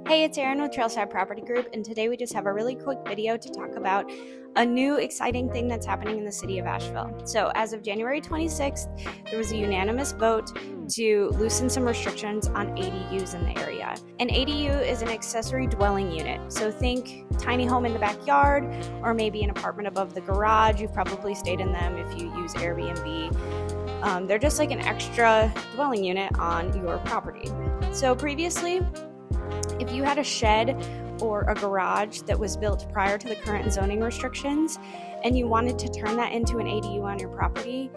Hey, it's Erin with Trailside Property Group, and today we just have a really quick video to talk about a new exciting thing that's happening in the city of Asheville. So as of January 26th, there was a unanimous vote to loosen some restrictions on ADUs in the area. An ADU is an accessory dwelling unit. So think tiny home in the backyard, or maybe an apartment above the garage. You've probably stayed in them if you use Airbnb. They're just like an extra dwelling unit on your property. So previously, if you had a shed or a garage that was built prior to the current zoning restrictions and you wanted to turn that into an ADU on your property,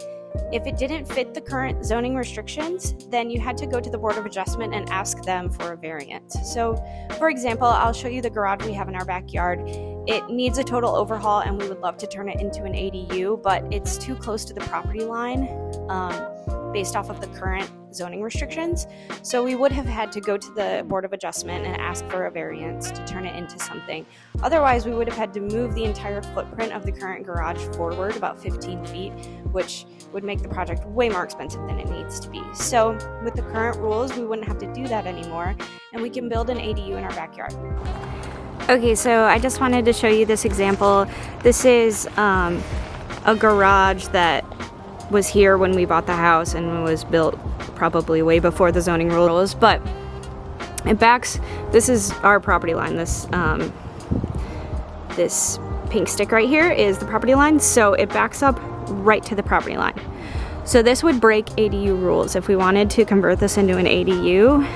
if it didn't fit the current zoning restrictions, then you had to go to the Board of Adjustment and ask them for a variance. So, for example, I'll show you the garage we have in our backyard. It needs a total overhaul and we would love to turn it into an ADU, but it's too close to the property line based off of the current zoning restrictions. So we would have had to go to the Board of Adjustment and ask for a variance to turn it into something. Otherwise, we would have had to move the entire footprint of the current garage forward about 15 feet, which would make the project way more expensive than it needs to be. So with the current rules, we wouldn't have to do that anymore, and we can build an ADU in our backyard. Okay, so I just wanted to show you this example. This is a garage that was here when we bought the house and was built probably way before the zoning rules, but it backs, this is our property line. This pink stick right here is the property line, so it backs up right to the property line. So this would break ADU rules. If we wanted to convert this into an ADU,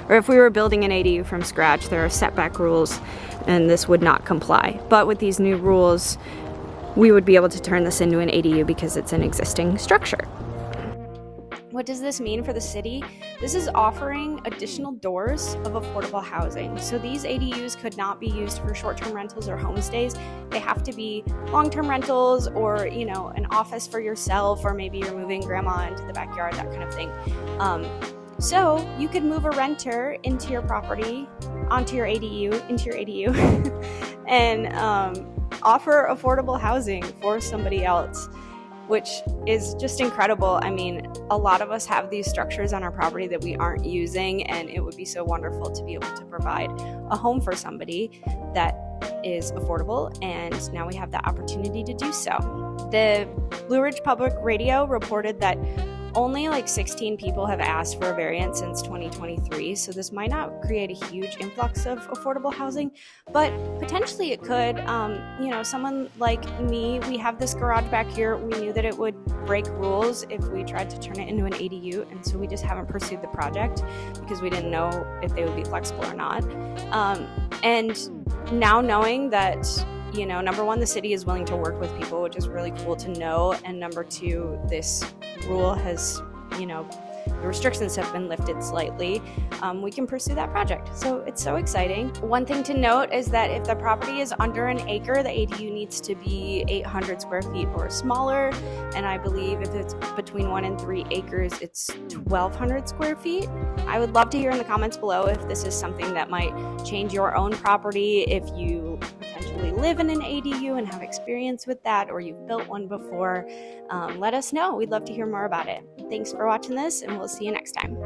or if we were building an ADU from scratch, there are setback rules and this would not comply. But with these new rules, we would be able to turn this into an ADU because it's an existing structure. What does this mean for the city? This is offering additional doors of affordable housing. So these ADUs could not be used for short-term rentals or homestays. They have to be long-term rentals or, an office for yourself, or maybe you're moving grandma into the backyard, that kind of thing. So you could move a renter into your property, into your ADU, and offer affordable housing for somebody else, which is just incredible. I mean, a lot of us have these structures on our property that we aren't using, and it would be so wonderful to be able to provide a home for somebody that is affordable, and now we have the opportunity to do so. The Blue Ridge Public Radio reported that only 16 people have asked for a variance since 2023, so this might not create a huge influx of affordable housing, but potentially it could. Someone like me, we have this garage back here. We knew that it would break rules if we tried to turn it into an ADU, and so we just haven't pursued the project because we didn't know if they would be flexible or not. And now knowing that, number one, the city is willing to work with people, which is really cool to know, and number two, this rule has, the restrictions have been lifted slightly, we can pursue that project. So it's so exciting. One thing to note is that if the property is under an acre, the ADU needs to be 800 square feet or smaller, and I believe if it's between 1 and 3 acres, it's 1,200 square feet. I would love to hear in the comments below if this is something that might change your own property, if you potentially live in an ADU and have experience with that, or you've built one before. Let us know. We'd love to hear more about it. Thanks for watching this, and we'll see you next time.